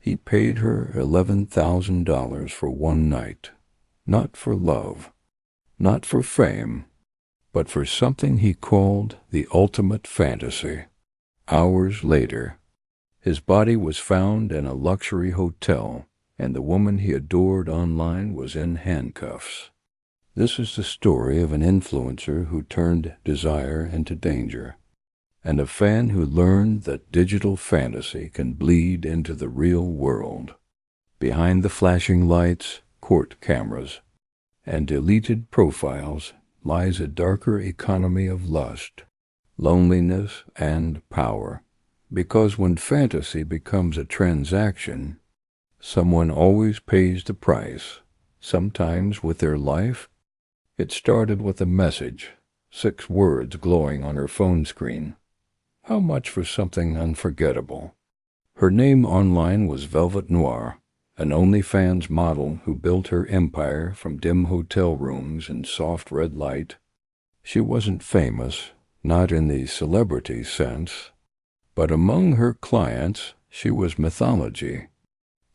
He paid her $11,000 for one night, not for love, not for fame, but for something he called the ultimate fantasy. Hours later, his body was found in a luxury hotel, and the woman he adored online was in handcuffs. This is the story of an influencer who turned desire into danger, and a fan who learned that digital fantasy can bleed into the real world. Behind the flashing lights, court cameras, and deleted profiles lies a darker economy of lust, loneliness, and power. Because when fantasy becomes a transaction, someone always pays the price, sometimes with their life. It started with a message, 6 words glowing on her phone screen. How much for something unforgettable? Her name online was Velvet Noir, an OnlyFans model who built her empire from dim hotel rooms and soft red light. She wasn't famous, not in the celebrity sense, but among her clients she was mythology,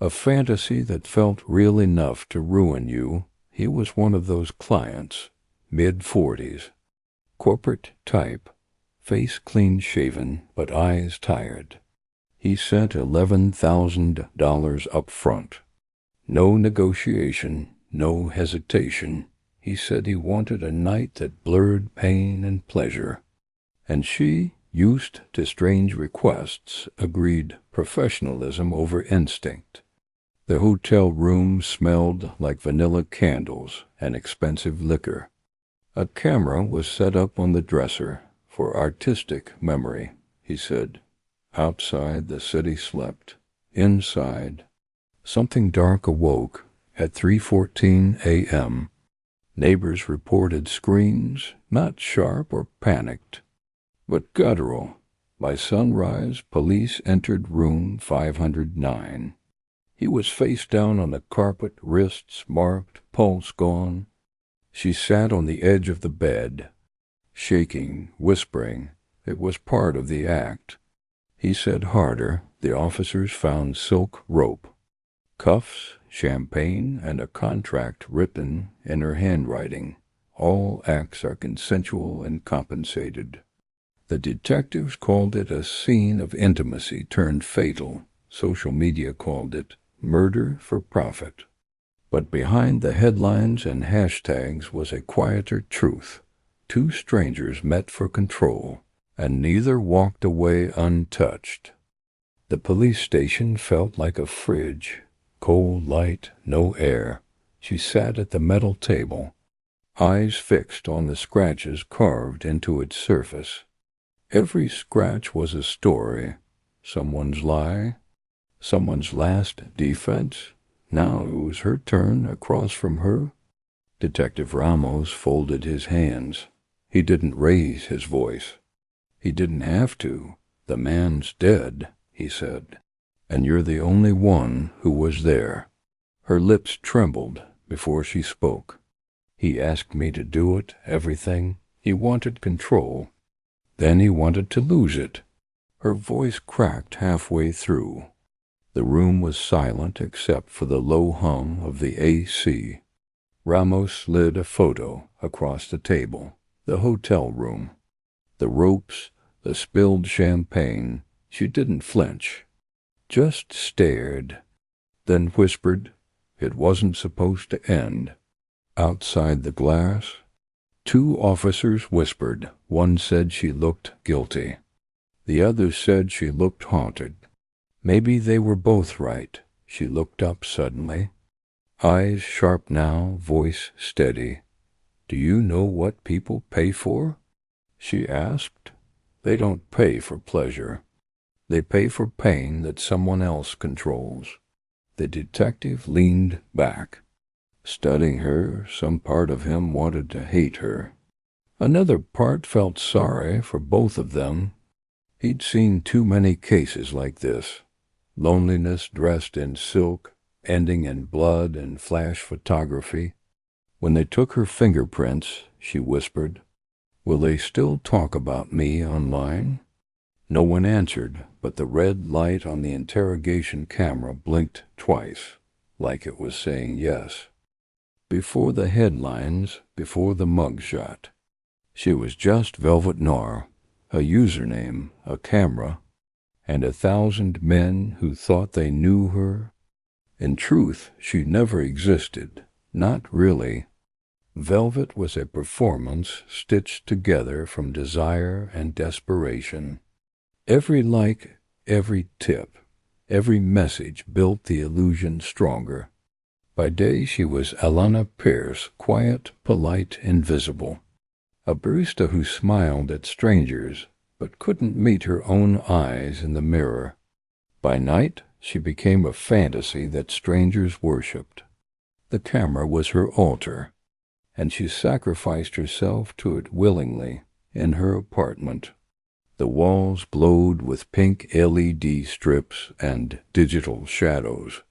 a fantasy that felt real enough to ruin you. He was one of those clients, mid-40s, corporate type, face clean-shaven but eyes tired. He sent $11,000 up front. No negotiation, no hesitation. He said he wanted a night that blurred pain and pleasure. And she, used to strange requests, agreed professionalism over instinct. The hotel room smelled like vanilla candles and expensive liquor. A camera was set up on the dresser for artistic memory, he said. Outside, the city slept. Inside, something dark awoke at 3:14 a.m. Neighbors reported screams, not sharp or panicked, but guttural. By sunrise, police entered room 509. He was face down on the carpet, wrists marked, pulse gone. She sat on the edge of the bed, shaking, whispering. It was part of the act. He said harder. The officers found silk rope, cuffs, champagne, and a contract written in her handwriting. All acts are consensual and compensated. The detectives called it a scene of intimacy turned fatal. Social media called it murder for profit. But behind the headlines and hashtags was a quieter truth. 2 strangers met for control, and neither walked away untouched. The police station felt like a fridge. Cold light, no air. She sat at the metal table, eyes fixed on the scratches carved into its surface. Every scratch was a story. Someone's lie, someone's last defense. Now it was her turn. Across from her, Detective Ramos folded his hands. He didn't raise his voice. He didn't have to. The man's dead, he said, and you're the only one who was there. Her lips trembled before she spoke. He asked me to do it, everything. He wanted control. Then he wanted to lose it. Her voice cracked halfway through. The room was silent except for the low hum of the AC. Ramos slid a photo across the table. The hotel room. The ropes, the spilled champagne. She didn't flinch, just stared, then whispered it wasn't supposed to end. Outside the glass, 2 officers whispered. One said she looked guilty. The other said she looked haunted. Maybe they were both right. She looked up suddenly. Eyes sharp now, voice steady. Do you know what people pay for? She asked. They don't pay for pleasure. They pay for pain that someone else controls. The detective leaned back. Studying her, some part of him wanted to hate her. Another part felt sorry for both of them. He'd seen too many cases like this. Loneliness dressed in silk, ending in blood and flash photography. When they took her fingerprints, she whispered, will they still talk about me online? No one answered, but the red light on the interrogation camera blinked twice, like it was saying yes. Before the headlines, before the mugshot, she was just Velvet Noir, a username, a camera, and 1,000 men who thought they knew her. In truth, she never existed, not really. Velvet was a performance stitched together from desire and desperation. Every like, every tip, every message built the illusion stronger. By day she was Alana Pierce, quiet, polite, invisible. A barista who smiled at strangers, but couldn't meet her own eyes in the mirror. By night she became a fantasy that strangers worshipped. The camera was her altar, and she sacrificed herself to it willingly in her apartment. The walls glowed with pink LED strips and digital shadows.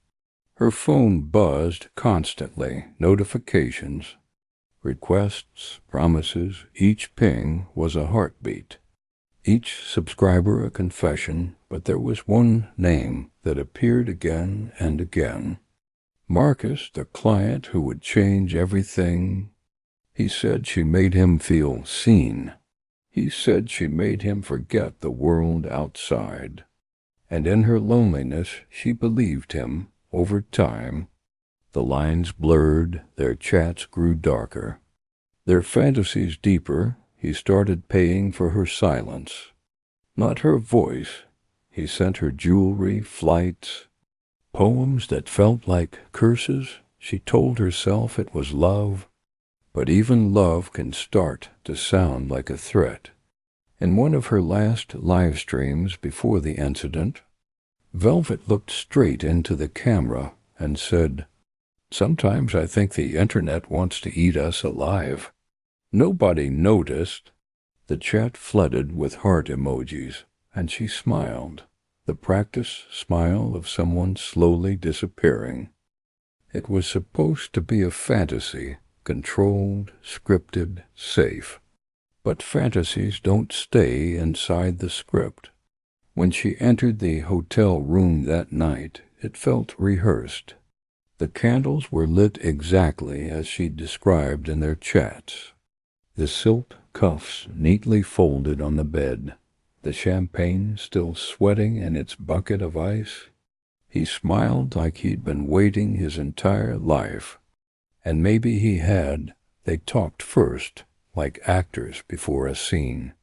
Her phone buzzed constantly, notifications, requests, promises. Each ping was a heartbeat, each subscriber a confession, but there was one name that appeared again and again. Marcus, the client who would change everything. He said she made him feel seen. He said she made him forget the world outside. And in her loneliness, she believed him. Over time, the lines blurred, their chats grew darker. Their fantasies deeper, he started paying for her silence. Not her voice. He sent her jewelry, flights, poems that felt like curses. She told herself it was love. But even love can start to sound like a threat. In one of her last live streams before the incident, Velvet looked straight into the camera and said, "Sometimes I think the internet wants to eat us alive." Nobody noticed. The chat flooded with heart emojis, and she smiled, the practice smile of someone slowly disappearing. It was supposed to be a fantasy, controlled, scripted, safe. But fantasies don't stay inside the script. When she entered the hotel room that night, it felt rehearsed. The candles were lit exactly as she described in their chats. The silk cuffs neatly folded on the bed, the champagne still sweating in its bucket of ice. He smiled like he'd been waiting his entire life. And maybe he had. They talked first, like actors before a scene.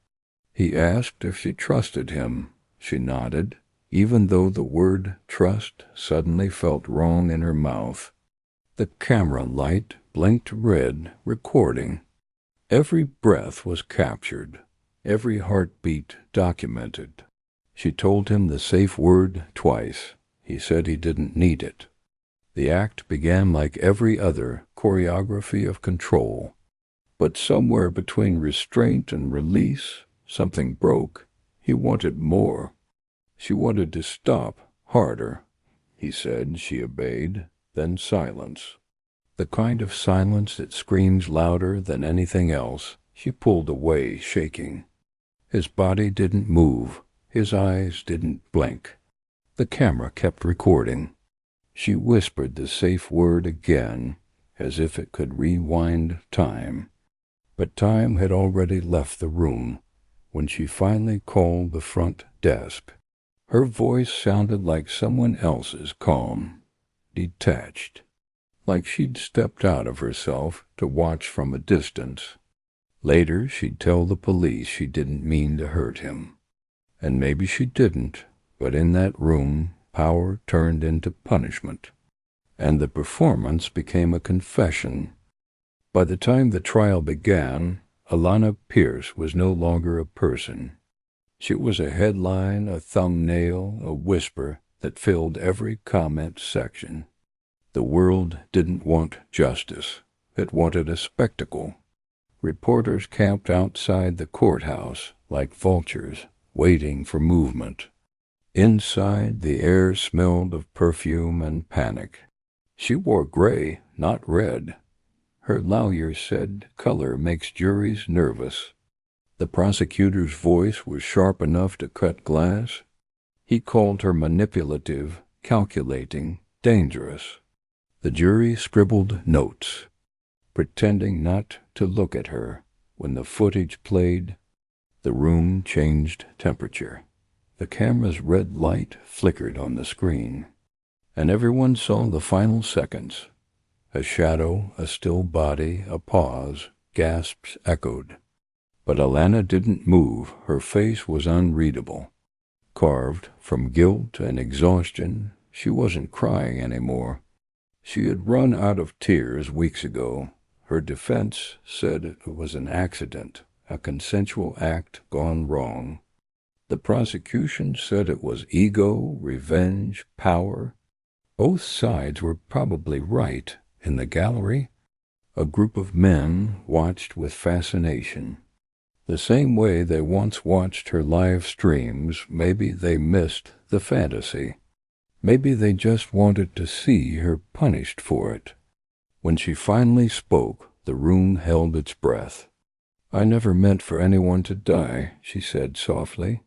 He asked if she trusted him. She nodded, even though the word trust suddenly felt wrong in her mouth. The camera light blinked red, recording. Every breath was captured, every heartbeat documented. She told him the safe word twice. He said he didn't need it. The act began like every other choreography of control. But somewhere between restraint and release, something broke. He wanted more. She wanted to stop, harder. He said. She obeyed. Then silence. The kind of silence that screams louder than anything else. She pulled away, shaking. His body didn't move. His eyes didn't blink. The camera kept recording. She whispered the safe word again, as if it could rewind time. But time had already left the room when she finally called the front desk. Her voice sounded like someone else's, calm, detached, like she'd stepped out of herself to watch from a distance. Later she'd tell the police she didn't mean to hurt him. And maybe she didn't, but in that room power turned into punishment, and the performance became a confession. By the time the trial began, Alana Pierce was no longer a person. She was a headline, a thumbnail, a whisper that filled every comment section. The world didn't want justice. It wanted a spectacle. Reporters camped outside the courthouse like vultures, waiting for movement. Inside, the air smelled of perfume and panic. She wore gray, not red. Her lawyer said color makes juries nervous. The prosecutor's voice was sharp enough to cut glass. He called her manipulative, calculating, dangerous. The jury scribbled notes, pretending not to look at her. When the footage played, the room changed temperature. The camera's red light flickered on the screen, and everyone saw the final seconds. A shadow, a still body, a pause, gasps echoed. But Alana didn't move. Her face was unreadable. Carved from guilt and exhaustion, she wasn't crying anymore. She had run out of tears weeks ago. Her defense said it was an accident, a consensual act gone wrong. The prosecution said it was ego, revenge, power. Both sides were probably right. In the gallery, a group of men watched with fascination. The same way they once watched her live streams, maybe they missed the fantasy. Maybe they just wanted to see her punished for it. When she finally spoke, the room held its breath. "I never meant for anyone to die," she said softly.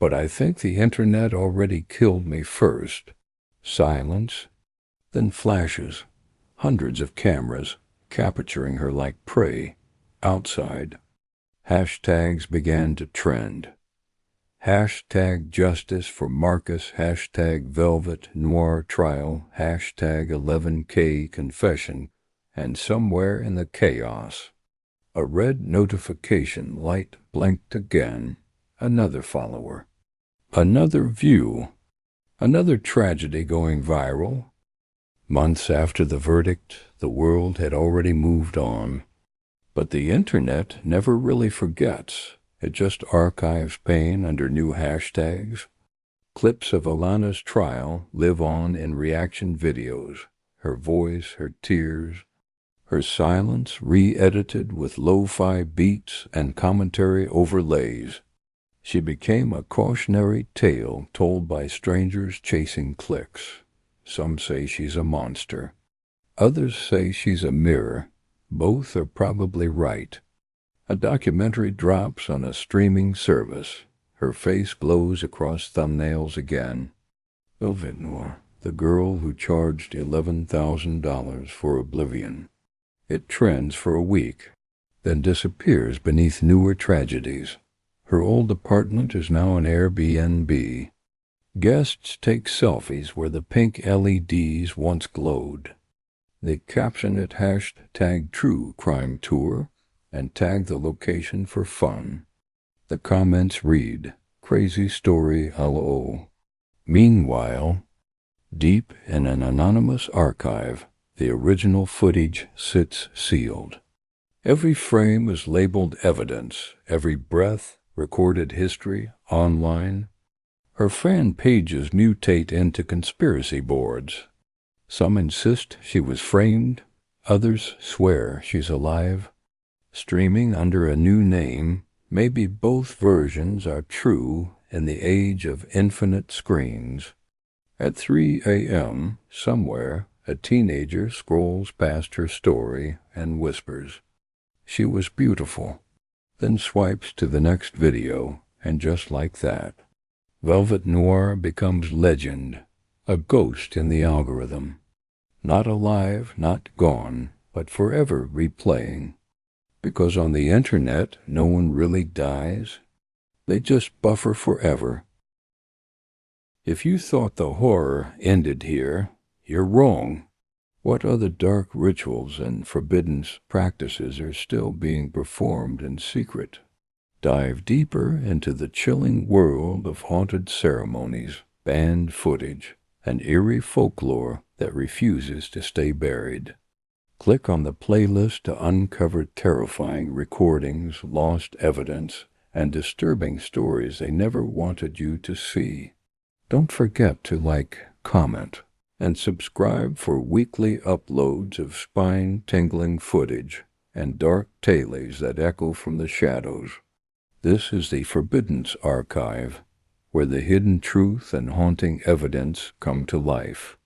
"But I think the internet already killed me first." Silence, then flashes. Hundreds of cameras capturing her like prey. Outside, hashtags began to trend. Hashtag justice for Marcus, hashtag Velvet Noir trial, hashtag 11K confession, and somewhere in the chaos, a red notification light blinked again. Another follower. Another view. Another tragedy going viral. Months after the verdict, the world had already moved on. But the internet never really forgets. It just archives pain under new hashtags. Clips of Alana's trial live on in reaction videos. Her voice, her tears, her silence re-edited with lo-fi beats and commentary overlays. She became a cautionary tale told by strangers chasing clicks. Some say she's a monster. Others say she's a mirror. Both are probably right. A documentary drops on a streaming service. Her face glows across thumbnails again. Velvet Noir, the girl who charged $11,000 for oblivion. It trends for a week, then disappears beneath newer tragedies. Her old apartment is now an Airbnb. Guests take selfies where the pink LEDs once glowed. They caption it hashtag True Crime Tour and tag the location for fun. The comments read, "Crazy story LO." Meanwhile, deep in an anonymous archive, the original footage sits sealed. Every frame is labeled evidence, every breath, recorded history, online. Her fan pages mutate into conspiracy boards. Some insist she was framed, others swear she's alive. Streaming under a new name, maybe both versions are true in the age of infinite screens. At 3 a.m., somewhere, a teenager scrolls past her story and whispers, "She was beautiful," then swipes to the next video, and just like that, Velvet Noir becomes legend, a ghost in the algorithm. Not alive, not gone, but forever replaying. Because on the internet, no one really dies. They just buffer forever. If you thought the horror ended here, you're wrong. What other dark rituals and forbidden practices are still being performed in secret? Dive deeper into the chilling world of haunted ceremonies, banned footage, and eerie folklore that refuses to stay buried. Click on the playlist to uncover terrifying recordings, lost evidence, and disturbing stories they never wanted you to see. Don't forget to like, comment, and subscribe for weekly uploads of spine-tingling footage and dark tales that echo from the shadows. This is the Forbidden's Archive, where the hidden truth and haunting evidence come to life.